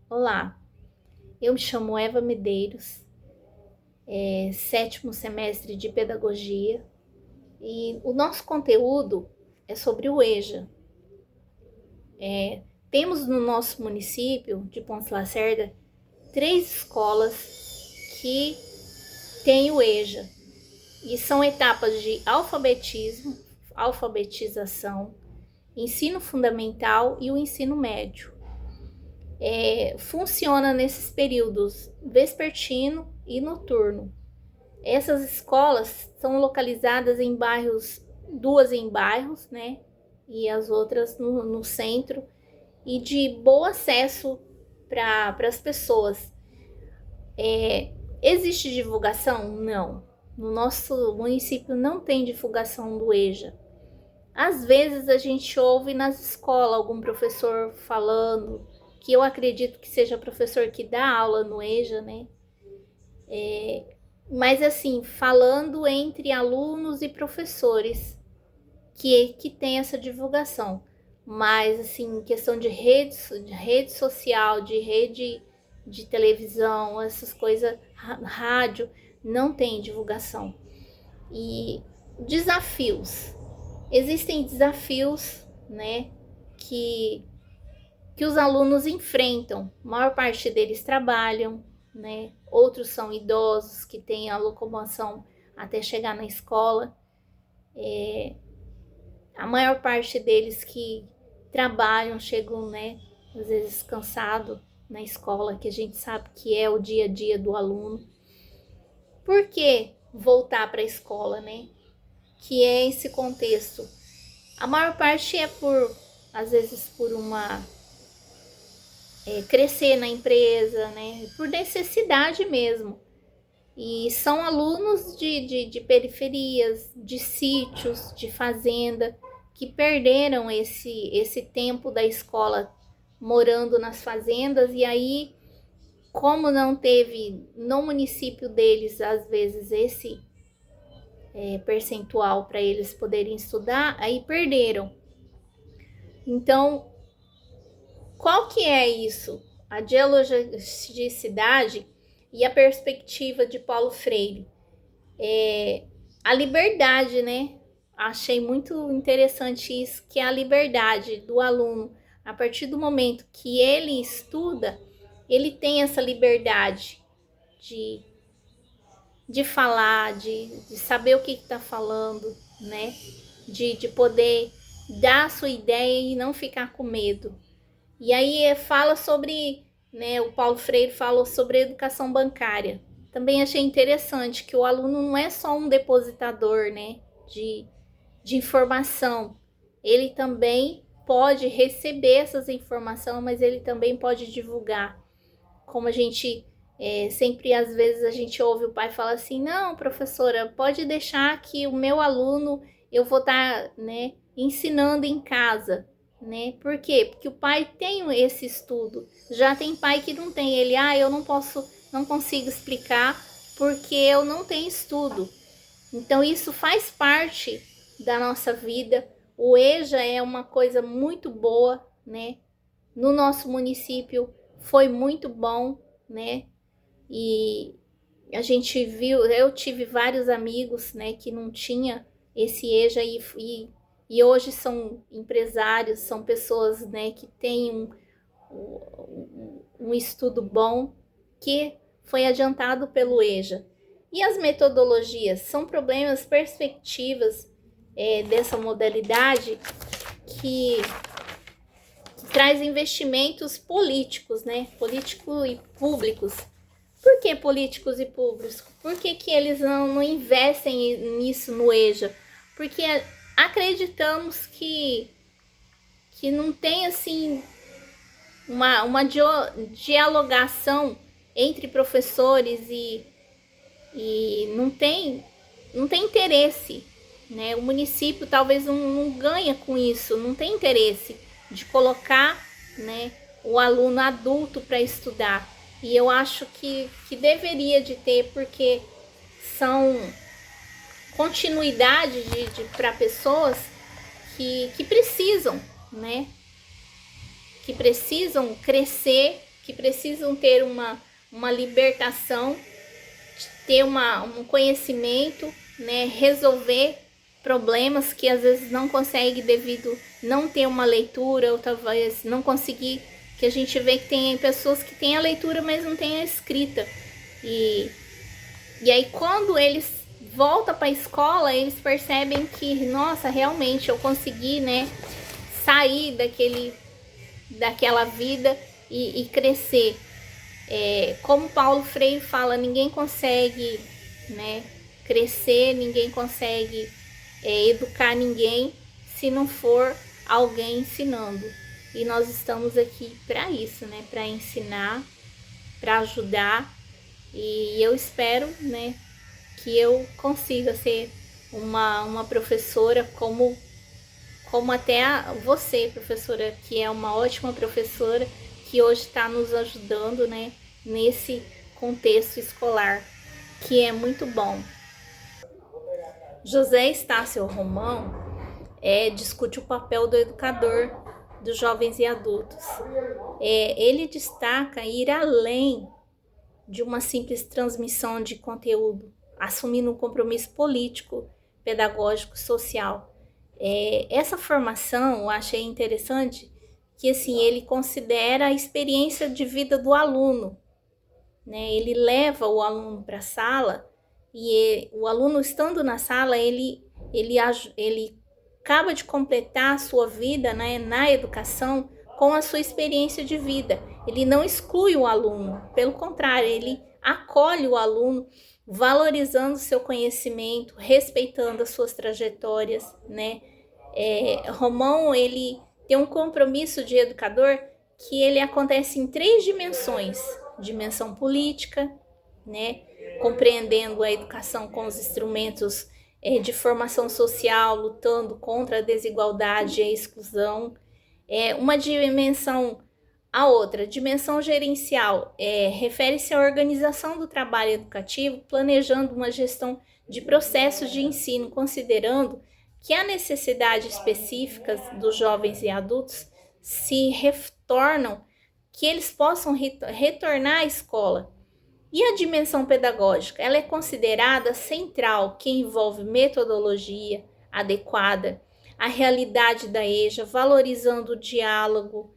Olá, eu me chamo Eva Medeiros, sétimo semestre de Pedagogia, e o nosso conteúdo é sobre o EJA. Temos no nosso município de Pontes Lacerda 3 escolas que têm o EJA, e são etapas de alfabetização, ensino fundamental e o ensino médio. Funciona nesses períodos vespertino e noturno. Essas escolas são localizadas em bairros, duas em bairros, né? E as outras no centro, e de bom acesso para as pessoas. Existe divulgação? Não. No nosso município não tem divulgação do EJA. Às vezes a gente ouve nas escolas algum professor falando, que eu acredito que seja professor que dá aula no EJA, né? Mas assim, falando entre alunos e professores, que tem essa divulgação. Mas assim, questão de rede social, de rede de televisão, essas coisas, rádio, não tem divulgação. E desafios. Existem desafios, né, que os alunos enfrentam. A maior parte deles trabalham, né? Outros são idosos que têm a locomoção até chegar na escola. A maior parte deles que trabalham chegam, né, às vezes cansado na escola, que a gente sabe que é o dia a dia do aluno. Por que voltar para a escola, né? Que é esse contexto. A maior parte é às vezes por crescer na empresa, né? Por necessidade mesmo. E são alunos de periferias, de sítios, de fazenda, que perderam esse tempo da escola morando nas fazendas, e aí, como não teve no município deles, às vezes, esse percentual para eles poderem estudar, aí perderam. Então, qual que é isso? A dialogicidade e a perspectiva de Paulo Freire. A liberdade, né? Achei muito interessante isso, que é a liberdade do aluno. A partir do momento que ele estuda, ele tem essa liberdade de falar, de saber o que está falando, né? De poder dar a sua ideia e não ficar com medo. E aí fala sobre, né, o Paulo Freire falou sobre a educação bancária. Também achei interessante que o aluno não é só um depositador, né, de informação. Ele também pode receber essas informações, mas ele também pode divulgar. Como a gente sempre, às vezes, a gente ouve o pai falar assim, não, professora, pode deixar que o meu aluno, eu vou estar, né, ensinando em casa. Né? Por quê? Porque o pai tem esse estudo. Já tem pai que não tem. Ele, eu não consigo explicar porque eu não tenho estudo. Então isso faz parte da nossa vida. O EJA é uma coisa muito boa, né? No nosso município foi muito bom, né? E a gente viu, eu tive vários amigos, né, que não tinha esse EJA e hoje são empresários, são pessoas, né, que têm um estudo bom, que foi adiantado pelo EJA. E as metodologias são problemas, perspectivas dessa modalidade que traz investimentos políticos, né, políticos e públicos. Por que políticos e públicos? Por que eles não investem nisso no EJA? Porque acreditamos que não tem assim uma dialogação entre professores e não tem interesse, né? O município talvez não ganha com isso, não tem interesse de colocar, né, o aluno adulto para estudar. E eu acho que deveria de ter, porque são continuidade para pessoas que precisam, né? Que precisam crescer, que precisam ter uma libertação, ter um conhecimento, né, resolver problemas que às vezes não consegue devido não ter uma leitura, ou talvez não conseguir, que a gente vê que tem pessoas que têm a leitura, mas não têm a escrita. E aí quando eles voltam para a escola, eles percebem que, nossa, realmente eu consegui, né, sair daquela vida e crescer. Como Paulo Freire fala, ninguém consegue, né, crescer, ninguém consegue educar ninguém se não for alguém ensinando. E nós estamos aqui para isso, né, para ensinar, para ajudar. E eu espero, né, que eu consiga ser uma professora como até você, professora, que é uma ótima professora, que hoje está nos ajudando, né, nesse contexto escolar, que é muito bom. José Estácio Romão discute o papel do educador dos jovens e adultos. Ele destaca ir além de uma simples transmissão de conteúdo, assumindo um compromisso político, pedagógico, social. Essa formação eu achei interessante, que assim, ele considera a experiência de vida do aluno, né? Ele leva o aluno para a sala e o aluno, estando na sala, ele acaba de completar a sua vida, né, na educação com a sua experiência de vida. Ele não exclui o aluno, pelo contrário, ele acolhe o aluno, valorizando seu conhecimento, respeitando as suas trajetórias, né? Romão, ele tem um compromisso de educador que ele acontece em 3 dimensões: dimensão política, né, compreendendo a educação com os instrumentos de formação social, lutando contra a desigualdade e a exclusão. Uma dimensão, a outra, dimensão gerencial, refere-se à organização do trabalho educativo, planejando uma gestão de processos de ensino, considerando que há necessidades específicas dos jovens e adultos se retornam, que eles possam retornar à escola. E a dimensão pedagógica, ela é considerada central, que envolve metodologia adequada, a realidade da EJA, valorizando o diálogo,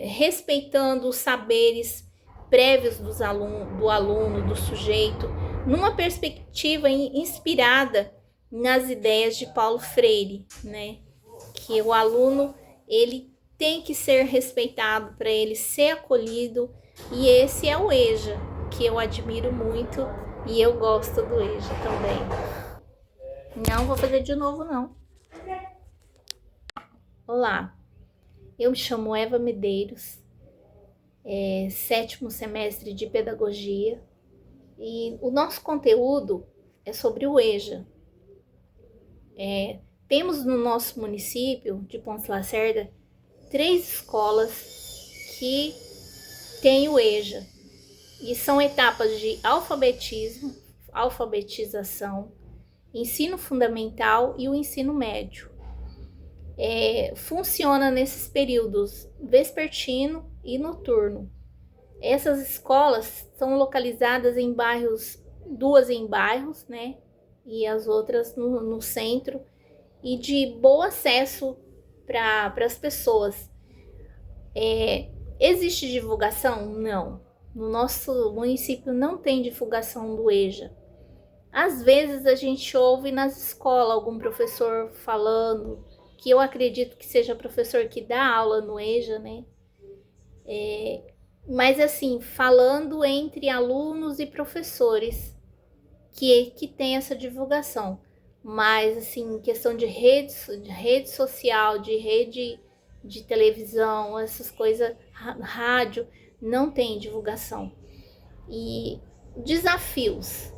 respeitando os saberes prévios do aluno, do sujeito, numa perspectiva inspirada nas ideias de Paulo Freire, né? Que o aluno, ele tem que ser respeitado para ele ser acolhido, e esse é o EJA, que eu admiro muito, e eu gosto do EJA também. Não vou fazer de novo, não. Olá, eu me chamo Eva Medeiros, 7º semestre de Pedagogia, e o nosso conteúdo é sobre o EJA. Temos no nosso município de Pontes Lacerda 3 escolas que têm o EJA, e são etapas de alfabetismo, alfabetização, ensino fundamental e o ensino médio. Funciona nesses períodos vespertino e noturno. Essas escolas são localizadas em bairros, 2 em bairros, né, e as outras no centro, e de bom acesso para as pessoas. Existe divulgação? Não. No nosso município não tem divulgação do EJA. Às vezes a gente ouve nas escolas algum professor falando, que eu acredito que seja professor que dá aula no EJA, né? Mas assim, falando entre alunos e professores, que tem essa divulgação. Mas assim, questão de rede social, de rede de televisão, essas coisas, rádio, não tem divulgação. E desafios.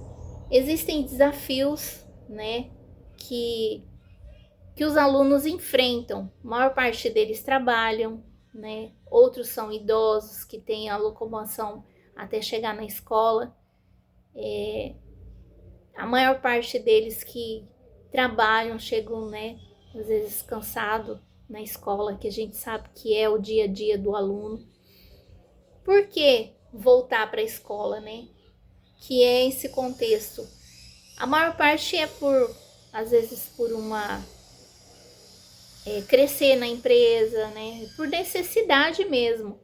Existem desafios, né, que os alunos enfrentam. A maior parte deles trabalham, né? Outros são idosos que têm a locomoção até chegar na escola. A maior parte deles que trabalham chegam, né, às vezes cansado na escola, que a gente sabe que é o dia a dia do aluno. Por que voltar para a escola, né? Que é esse contexto. A maior parte é às vezes por crescer na empresa, né? Por necessidade mesmo.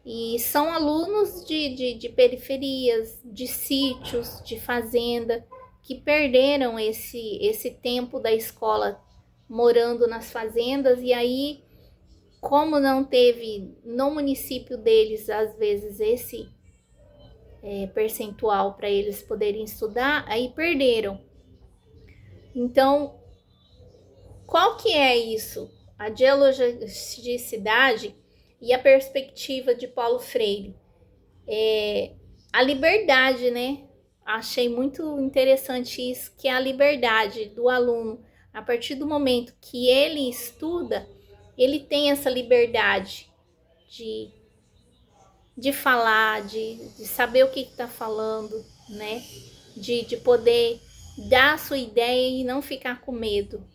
E são alunos de periferias, de sítios, de fazenda, que perderam esse tempo da escola morando nas fazendas, e aí, como não teve no município deles, às vezes, esse percentual para eles poderem estudar, aí perderam. Então, qual que é isso? A dialogicidade e a perspectiva de Paulo Freire. A liberdade, né? Achei muito interessante isso, que é a liberdade do aluno. A partir do momento que ele estuda, ele tem essa liberdade de falar, de saber o que está falando, né? De poder dar a sua ideia e não ficar com medo.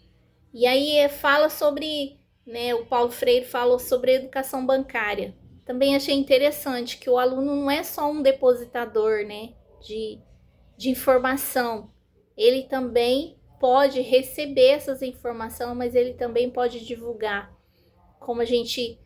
E aí fala sobre, né? O Paulo Freire falou sobre a educação bancária. Também achei interessante que o aluno não é só um depositador, né? De informação. Ele também pode receber essas informações, mas ele também pode divulgar. Como a gente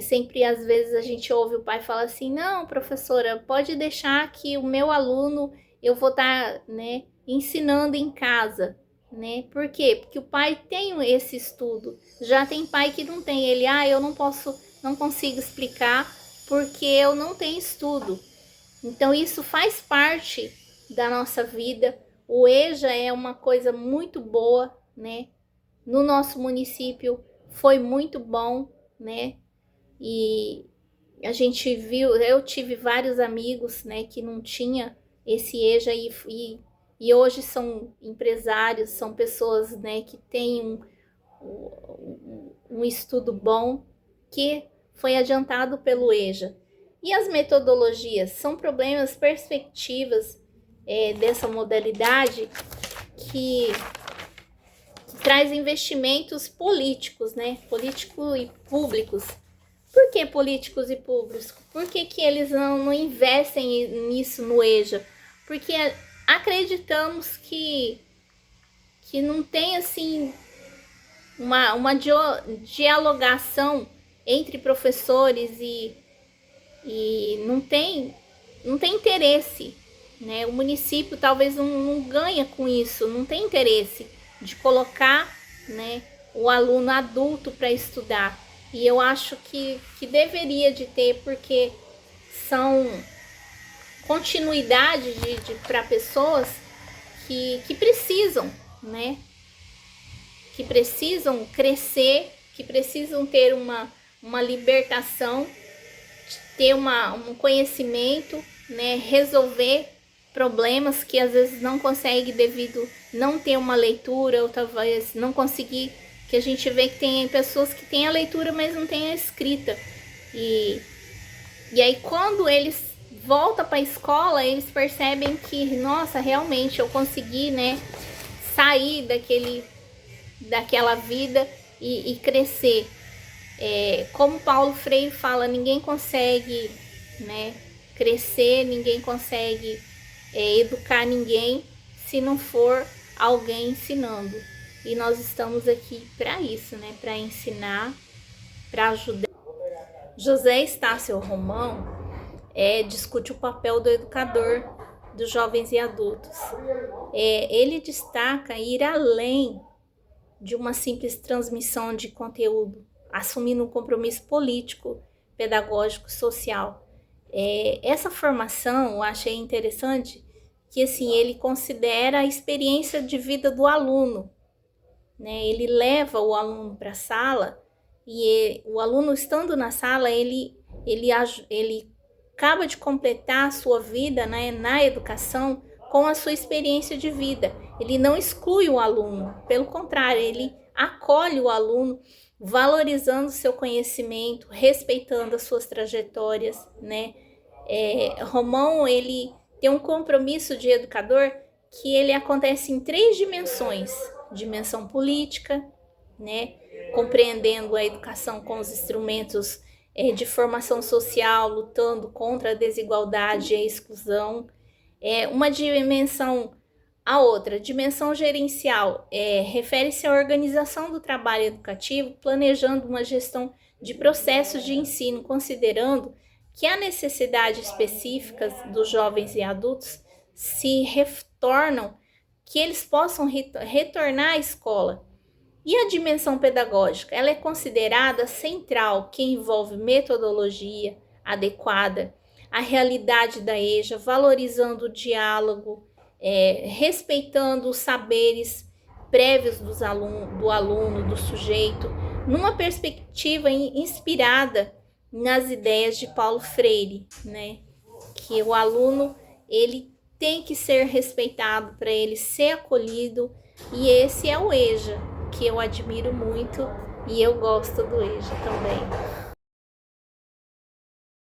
sempre, às vezes, a gente ouve o pai falar assim, não, professora, pode deixar que o meu aluno, eu vou estar, né, ensinando em casa, né? Por quê? Porque o pai tem esse estudo. Já tem pai que não tem. Ele, eu não consigo explicar porque eu não tenho estudo. Então, isso faz parte da nossa vida. O EJA é uma coisa muito boa, né? No nosso município foi muito bom, né? E a gente viu, eu tive vários amigos, né, que não tinha esse EJA e hoje são empresários, são pessoas, né, que têm um estudo bom, que foi adiantado pelo EJA. E as metodologias são problemas, perspectivas dessa modalidade que traz investimentos políticos, né? Políticos e públicos. Por que políticos e públicos? Por que eles não investem nisso no EJA? Porque acreditamos que não tem assim uma dialogação entre professores e não tem interesse, né? O município talvez não ganha com isso, não tem interesse de colocar, né, o aluno adulto para estudar. E eu acho que deveria de ter, porque são continuidade para pessoas que precisam, né? Que precisam crescer, que precisam ter uma libertação, ter um conhecimento, né? Resolver problemas que às vezes não consegue devido não ter uma leitura, ou talvez não conseguir, que a gente vê que tem pessoas que têm a leitura, mas não têm a escrita. E aí quando eles voltam para a escola, eles percebem que, nossa, realmente eu consegui, né, sair daquela vida e crescer. Como Paulo Freire fala, ninguém consegue, né, crescer, ninguém consegue educar ninguém se não for alguém ensinando. E nós estamos aqui para isso, né, para ensinar, para ajudar. José Estácio Romão discute o papel do educador dos jovens e adultos. Ele destaca ir além de uma simples transmissão de conteúdo, assumindo um compromisso político, pedagógico, social. Essa formação eu achei interessante, que assim, ele considera a experiência de vida do aluno, né? Ele leva o aluno para a sala e o aluno, estando na sala, ele acaba de completar a sua vida, né, na educação com a sua experiência de vida. Ele não exclui o aluno, pelo contrário, ele acolhe o aluno, valorizando seu conhecimento, respeitando as suas trajetórias, né? Romão, ele tem um compromisso de educador que ele acontece em 3 dimensões: dimensão política, né, compreendendo a educação com os instrumentos de formação social, lutando contra a desigualdade e a exclusão. Uma dimensão, a outra, dimensão gerencial, refere-se à organização do trabalho educativo, planejando uma gestão de processos de ensino, considerando que há necessidades específicas dos jovens e adultos se retornam, que eles possam retornar à escola. E a dimensão pedagógica, ela é considerada central, que envolve metodologia adequada, a realidade da EJA, valorizando o diálogo, respeitando os saberes prévios do aluno, do sujeito, numa perspectiva inspirada nas ideias de Paulo Freire, né? Que o aluno, ele tem que ser respeitado para ele ser acolhido, e esse é o EJA, que eu admiro muito, e eu gosto do EJA também.